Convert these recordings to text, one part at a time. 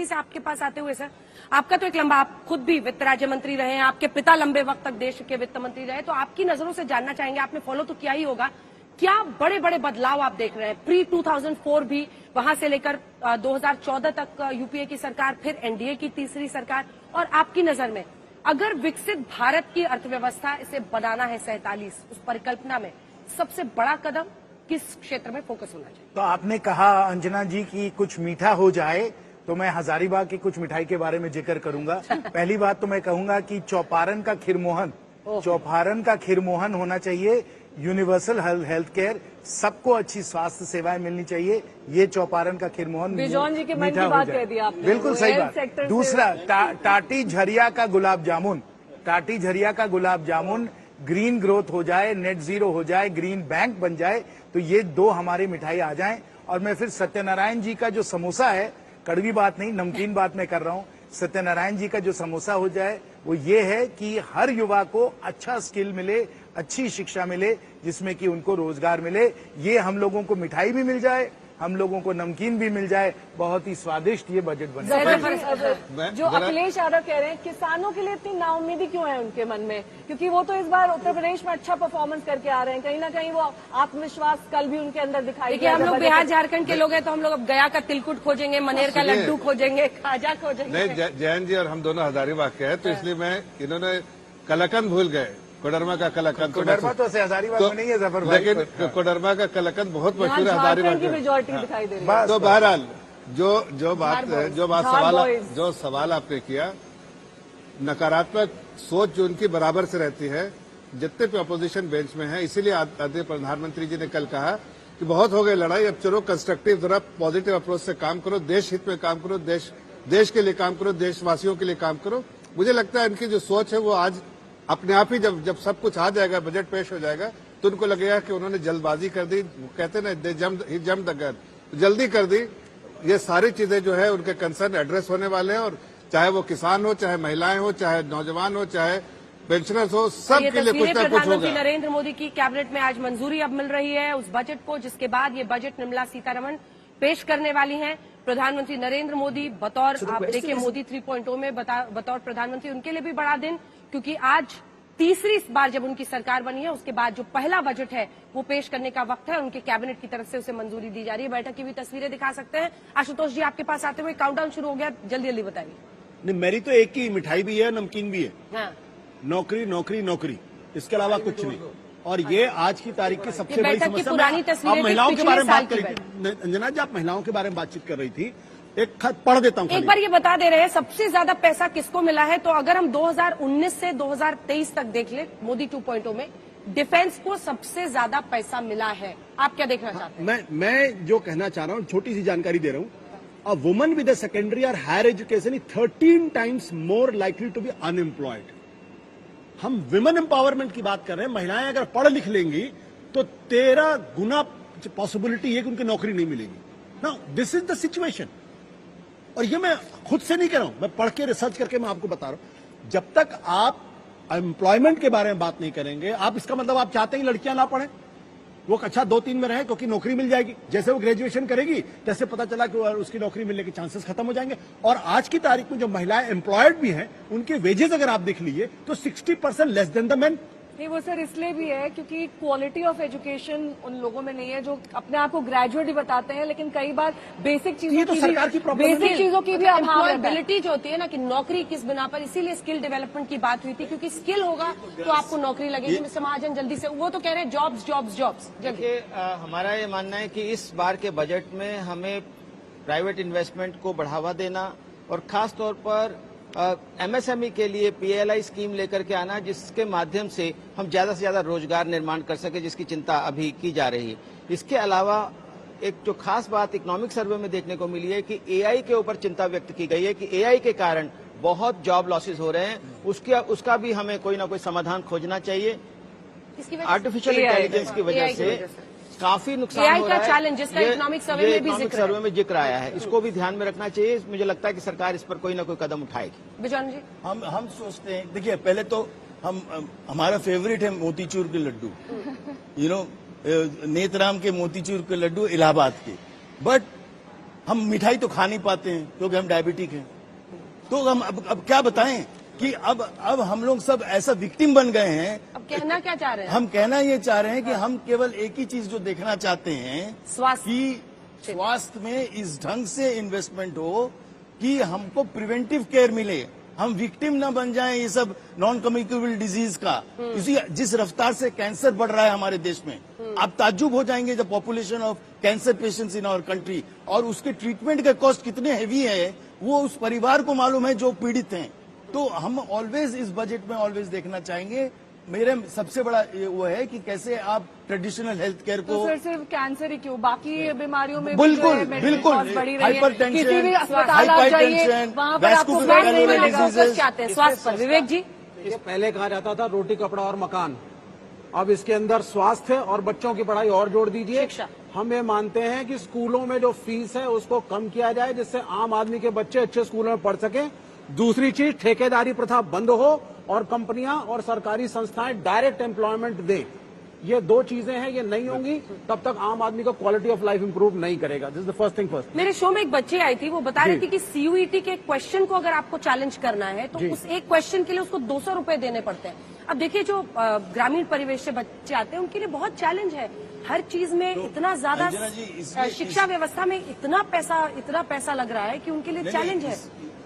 से आपके पास आते हुए सर, आपका तो एक लंबा, आप खुद भी वित्त राज्य मंत्री रहे हैं, आपके पिता लंबे वक्त तक देश के वित्त मंत्री रहे, तो आपकी नजरों से जानना चाहेंगे, आपने फॉलो तो किया ही होगा, क्या बड़े बड़े बदलाव आप देख रहे हैं? प्री 2004 भी, वहां से लेकर 2014 तक यूपीए की सरकार, फिर एनडीए की तीसरी सरकार, और आपकी नजर में अगर विकसित भारत की अर्थव्यवस्था इसे बनाना है 47, उस परिकल्पना में सबसे बड़ा कदम किस क्षेत्र में फोकस होना चाहिए? तो आपने कहा अंजना जी की कुछ मीठा हो जाए, तो मैं हजारीबाग की कुछ मिठाई के बारे में जिक्र करूंगा। पहली बात तो मैं कहूंगा कि चौपारण का खीरमोहन होना चाहिए। यूनिवर्सल हेल्थ केयर, सबको अच्छी स्वास्थ्य सेवाएं मिलनी चाहिए। ये चौपारण का खीरमोहन बिजॉन जी के मन की बात कह दी आपने। बिल्कुल सही बात। दूसरा, टाटी झरिया का गुलाब जामुन, ग्रीन ग्रोथ हो जाए, नेट जीरो हो जाए, ग्रीन बैंक बन जाए, तो ये दो हमारी मिठाई आ जाएं। और मैं फिर सत्यनारायण जी का जो समोसा है, कड़वी बात नहीं, नमकीन बात मैं कर रहा हूं, सत्यनारायण जी का जो समोसा हो जाए वो ये है कि हर युवा को अच्छा स्किल मिले, अच्छी शिक्षा मिले, जिसमें कि उनको रोजगार मिले। ये हम लोगों को मिठाई भी मिल जाए, हम लोगों को नमकीन भी मिल जाए, बहुत ही स्वादिष्ट ये बजट बने। जो अखिलेश यादव कह रहे हैं, किसानों के लिए इतनी नाउम्मीदी क्यों है उनके मन में? क्योंकि वो तो इस बार उत्तर प्रदेश में अच्छा परफॉर्मेंस करके आ रहे हैं, कहीं ना कहीं वो आत्मविश्वास कल भी उनके अंदर दिखाई देखिए, हम लोग बिहार झारखंड के लोग हैं, तो हम लोग अब गया का तिलकुट खोजेंगे, मनेर का लड्डू खोजेंगे, खाजा खोजेंगे। नहीं, जयंत जी और हम दोनों हजारीबाग के हैं, तो इसलिए इन्होंने कलाकंद भूल गए। कोडरमा का कलाकंद, कोडरमा तो हजारीबाग में नहीं है जफर भाई, लेकिन कोडरमा का कलाकंद बहुत मशहूर है हजारीबाग की मेजॉरिटी दिखाई दे रही है। तो बहरहाल जो सवाल आपने किया, नकारात्मक सोच जो उनकी बराबर से रहती है, जितने भी अपोजिशन बेंच में है, इसीलिए आदरणीय प्रधानमंत्री जी ने कल कहा कि बहुत हो गई लड़ाई, अब चलो कंस्ट्रक्टिव, जरा पॉजिटिव अप्रोच से काम करो, देश हित में काम करो, देश के लिए काम करो, देशवासियों के लिए काम करो। मुझे लगता है इनकी जो सोच है वो आज अपने आप ही जब सब कुछ आ जाएगा, बजट पेश हो जाएगा, तो उनको लगेगा कि उन्होंने जल्दबाजी कर दी। कहते ना, जम द गन, जल्दी कर दी। ये सारी चीजें जो है उनके कंसर्न एड्रेस होने वाले हैं, और चाहे वो किसान हो, चाहे महिलाएं हो, चाहे नौजवान हो, चाहे पेंशनर्स हो, सबके लिए कुछ ना कुछ होगा। प्रधानमंत्री नरेंद्र मोदी की कैबिनेट में आज मंजूरी अब मिल रही है उस बजट को, जिसके बाद ये बजट निर्मला सीतारमण पेश करने वाली हैं। प्रधानमंत्री नरेंद्र मोदी बतौर, आप देखिए, मोदी 3.0 में बतौर प्रधानमंत्री उनके लिए भी बड़ा दिन, क्योंकि आज तीसरी बार जब उनकी सरकार बनी है, उसके बाद जो पहला बजट है वो पेश करने का वक्त है। उनके कैबिनेट की तरफ से उसे मंजूरी दी जा रही है। बैठक की भी तस्वीरें दिखा सकते हैं। आशुतोष जी, आपके पास आते हुए काउंटडाउन शुरू हो गया, जल्दी जल्दी बताइए। नहीं, मेरी तो एक ही मिठाई भी है, नमकीन भी है। हाँ। नौकरी नौकरी नौकरी, इसके अलावा कुछ नहीं। और ये आज की तारीख की सबसे बड़ी समस्या। पुरानी तस्वीरें आप महिलाओं के बारे में बात कर रही थी अंजना जी, आप महिलाओं के बारे में बातचीत कर रही थी, एक खत पढ़ देता हूं। एक बार ये बता दे रहे हैं सबसे ज्यादा पैसा किसको मिला है, तो अगर हम 2019 से 2023 तक देख ले, मोदी 2.0 में डिफेंस को सबसे ज्यादा पैसा मिला है। आप क्या देखना चाहते हैं? मैं जो कहना चाह रहा हूं, छोटी सी जानकारी दे रहा हूं। A woman with a secondary और higher education is 13 times more likely to be unemployed. हम विमेन एम्पावरमेंट की बात कर रहे हैं। महिलाएं अगर पढ़ लिख लेंगी तो 13 गुना पॉसिबिलिटी है कि उनकी नौकरी नहीं मिलेगी। Now this is the situation, और ये मैं खुद से नहीं कह रहा हूं, मैं पढ़ के रिसर्च करके मैं आपको बता रहा हूं। जब तक आप एम्प्लॉयमेंट के बारे में बात नहीं करेंगे, आप, इसका मतलब आप चाहते हैं लड़कियां ना पढ़ें, वो कक्षा 2-3 में रहे, क्योंकि नौकरी मिल जाएगी। जैसे वो ग्रेजुएशन करेगी, जैसे पता चला कि उसकी नौकरी मिलने के चांसेस खत्म हो जाएंगे। और आज की तारीख में जो महिलाएं एम्प्लॉयड भी हैं, उनके वेजेस अगर आप देख लीजिए तो 60% लेस देन द मेन। नहीं, वो सर इसलिए भी है क्योंकि क्वालिटी ऑफ एजुकेशन उन लोगों में नहीं है जो अपने आप को ग्रेजुएट ही बताते हैं, लेकिन कई बार बेसिक चीजों तो सरकार की प्रॉब्लम बेसिक चीजों की भी एम्प्लॉयबिलिटी जो होती है ना, कि नौकरी किस बिना पर, इसीलिए स्किल डेवलपमेंट की बात हुई थी, क्योंकि स्किल होगा तो आपको नौकरी लगेगी। मिस्टर महाजन, जल्दी से, वो तो कह रहे हैं जॉब्स जॉब्स जॉब्स। देखिए, हमारा ये मानना है कि इस बार के बजट में हमें प्राइवेट इन्वेस्टमेंट को बढ़ावा देना, और खास तौर पर एमएसएमई के लिए पीएलआई स्कीम लेकर के आना, जिसके माध्यम से हम ज्यादा से ज्यादा रोजगार निर्माण कर सके, जिसकी चिंता अभी की जा रही है। इसके अलावा एक जो खास बात इकोनॉमिक सर्वे में देखने को मिली है कि एआई के ऊपर चिंता व्यक्त की गई है कि एआई के कारण बहुत जॉब लॉसेस हो रहे हैं, उसका भी हमें कोई ना कोई समाधान खोजना चाहिए। आर्टिफिशियल इंटेलिजेंस की वजह से काफी नुकसान हो रहा है। चैलेंज जिसका इकोनॉमिक सर्वे में जिक्र आया है, इसको भी ध्यान में रखना चाहिए। मुझे लगता है कि सरकार इस पर कोई ना कोई कदम उठाएगी। बिजॉन जी, हम सोचते हैं, देखिए, पहले तो हमारा फेवरेट है मोतीचूर के लड्डू, नेतराम के मोतीचूर के लड्डू इलाहाबाद के, बट हम मिठाई तो खा नहीं पाते हैं क्योंकि हम डायबिटिक हैं। तो हम अब क्या बताएं कि अब हम लोग सब ऐसा विक्टिम बन गए हैं। अब कहना क्या चाह रहे हैं? हम कहना ये चाह रहे हैं कि हम केवल एक ही चीज जो देखना चाहते हैं स्वास्थ्य। कि स्वास्थ्य में इस ढंग से इन्वेस्टमेंट हो कि हमको प्रिवेंटिव केयर मिले, हम विक्टिम ना बन जाएं ये सब नॉन कम्युनिकेबल डिजीज का। इसी जिस रफ्तार से कैंसर बढ़ रहा है हमारे देश में, आप ताज्जुब हो जाएंगे the population of cancer patients in our country, और उसके ट्रीटमेंट के कॉस्ट कितने हैवी है वो उस परिवार को मालूम है जो पीड़ित हैं। तो हम ऑलवेज इस बजट में ऑलवेज देखना चाहेंगे, मेरे सबसे बड़ा वो है कि कैसे आप ट्रेडिशनल हेल्थ केयर को। तो सर सिर्फ कैंसर ही क्यों, बाकी बीमारियों में बिल्कुल भी जो है बिल्कुल cost बढ़ी रही है। हाइपरटेंशन, किसी भी अस्पताल आप जाइए वहाँ पर आपको स्वास्थ्य नहीं मिलेगा। फोकस चाहते हैं स्वास्थ्य पर। विवेक जी, इस पहले कहा जाता था रोटी कपड़ा और मकान, अब इसके अंदर स्वास्थ्य और बच्चों की पढ़ाई और जोड़ दीजिए। शिक्षा। हम ये मानते हैं कि स्कूलों में जो फीस है उसको कम किया जाए जिससे आम आदमी के बच्चे अच्छे स्कूलों में पढ़ सकें। दूसरी चीज, ठेकेदारी प्रथा बंद हो और कंपनियां और सरकारी संस्थाएं डायरेक्ट एम्प्लॉयमेंट दें। ये दो चीजें हैं, ये नहीं होंगी तब तक आम आदमी का क्वालिटी ऑफ लाइफ इंप्रूव नहीं करेगा। This is the first thing first. मेरे शो में एक बच्ची आई थी, वो बता रही थी कि सीयूईटी के एक क्वेश्चन को अगर आपको चैलेंज करना है तो उस एक क्वेश्चन के लिए उसको 200 रुपए देने पड़ते हैं। अब देखिए, जो ग्रामीण परिवेश से बच्चे आते हैं उनके लिए बहुत चैलेंज है, हर चीज में इतना ज्यादा अंजना जी, इसमें शिक्षा व्यवस्था में इतना पैसा लग रहा है कि उनके लिए चैलेंज है।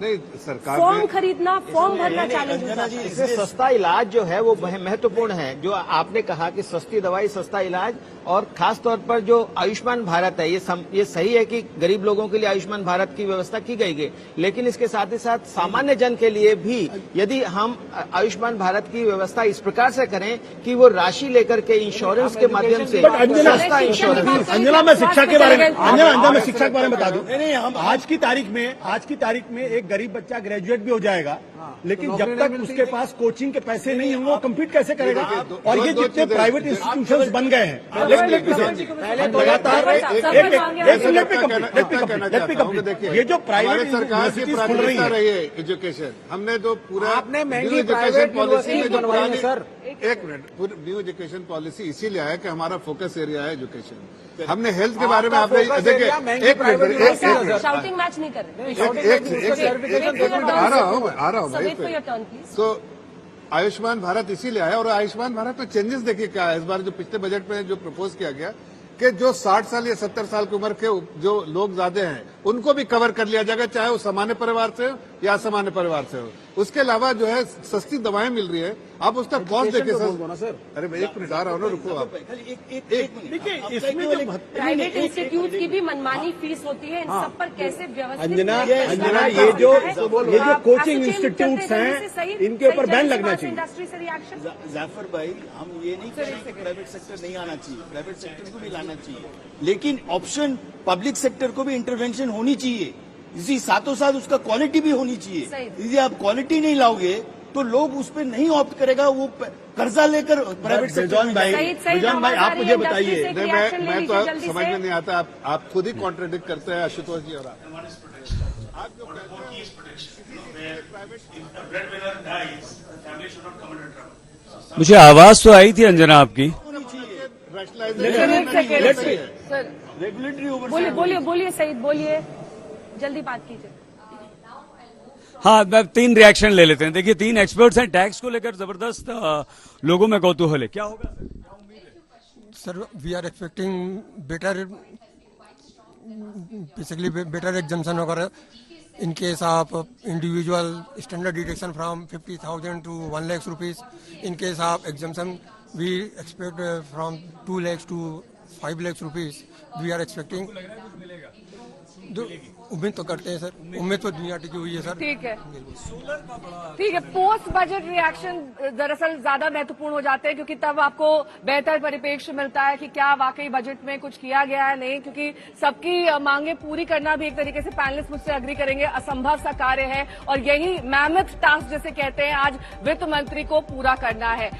नहीं, सरकार फॉर्म ने खरीदना, फॉर्म भरना चैलेंज होता है। इससे सस्ता इलाज जो है वो महत्वपूर्ण है। जो आपने कहा कि सस्ती दवाई, सस्ता इलाज, और खास तौर पर जो आयुष्मान भारत है, ये सही है कि गरीब लोगों के लिए आयुष्मान भारत की व्यवस्था की गई है, लेकिन इसके साथ ही साथ सामान्य जन के लिए भी यदि हम आयुष्मान भारत की व्यवस्था इस प्रकार से करें कि वो राशि लेकर के इंश्योरेंस के माध्यम से सस्ता इंश्योरेंस। अंजना, मैं शिक्षा के बारे में मैं शिक्षा के बारे में बता दूं। नहीं, हम आज की तारीख में एक गरीब बच्चा ग्रेजुएट भी हो जाएगा, लेकिन जब तक उसके पास कोचिंग के पैसे नहीं होंगे वो कम्पीट कैसे करेगा? और ये जितने प्राइवेट इंस्टीट्यूशंस बन गए हैं, लगातार ये जो प्राइवेट सरकार की यूनिवर्सिटीज खुल रही प्राथमिकता है, रही है एजुकेशन। हमने तो पूरा आपने महंगी न्यू प्राइवेट एजुकेशन पॉलिसी में जो बनवाई है, पुरानी, सर। एक मिनट, पूरी न्यू एजुकेशन पॉलिसी इसीलिए आया कि हमारा फोकस एरिया है एजुकेशन। हमने हेल्थ के बारे में आपने देखिए, एक मिनट, शाउटिंग मैच नहीं कर रहे। आ रहा हूँ So भाई। wait for your turn, please. तो आयुष्मान भारत इसीलिए आया, और आयुष्मान भारत में चेंजेस देखिए क्या है इस बार जो पिछले बजट में जो प्रपोज किया गया कि जो 60 साल या 70 साल की उम्र के जो लोग ज्यादा हैं उनको भी कवर कर लिया जाएगा, चाहे वो सामान्य परिवार से हो या असामान्य परिवार से हो। उसके अलावा जो है सस्ती दवाएं मिल रही है, आप उसका कॉस्ट देखिए सर। अरे मैं 1 मिनट आ रहा हूँ ना, रुको आप। देखिए इसमें जो प्राइवेट इंस्टीट्यूट की भी मनमानी फीस होती है, इन सब पर कैसे व्यवस्थित अंजना, किया ये जो आप कोचिंग ascertain इंस्टीट्यूट्स करते हैं, हैं सही- इनके ऊपर सही बैन जाने लगना के बाद चाहिए। इंडस्ट्री से रिएक्शन। जाफर भाई, हम ये नहीं कह रहे कि प्राइवेट सेक्टर नहीं आना चाहिए, प्राइवेट सेक्टर को भी लाना चाहिए, लेकिन ऑप्शन पब्लिक सेक्टर को भी इंटरवेंशन होनी चाहिए। इसी साथों साथ उसका क्वालिटी भी होनी चाहिए। सही। यदि आप क्वालिटी नहीं लाओगे तो लोग उस पर नहीं ऑप्ट करेगा, वो कर्जा लेकर प्राइवेट सेक्टर में भाई, सही विजन भाई, आप मुझे बताइए। नहीं, मैं तो समझ में नहीं आता, आप खुद ही कॉन्ट्रडिक्ट करते हैं आशुतोष जी और आप जो कहते हैं मुझे आवाज तो आई थी अंजना आपकी। सर रेगुलेटरी ओवर बोलिए सईद, बोलिए, जल्दी बात कीजिए। हाँ, मैं 3 रिएक्शन ले लेते हैं। देखिए, 3 एक्सपर्ट्स हैं, टैक्स को लेकर जबरदस्त लोगों में कौतूहल है। क्या होगा sir? We are expecting better, basically better exemption वगैरह in case of individual standard deduction from 50,000 to 1 lakh rupees. In case of exemption we expect from 2 lakhs to 5 lakhs rupees. We are expecting, उम्मीद तो करते हैं sir, उम्मीद तो दुनिया टिकी हुई है सर। ठीक है। पोस्ट बजट रिएक्शन दरअसल ज्यादा महत्वपूर्ण हो जाते हैं, क्योंकि तब आपको बेहतर परिप्रेक्ष्य मिलता है कि क्या वाकई बजट में कुछ किया गया है, नहीं। क्योंकि सबकी मांगे पूरी करना भी एक तरीके से पैनलिस्ट मुझसे अग्री करेंगे असंभव सा कार्य है, और यही मैमथ टास्क जिसे कहते हैं आज वित्त मंत्री को पूरा करना है।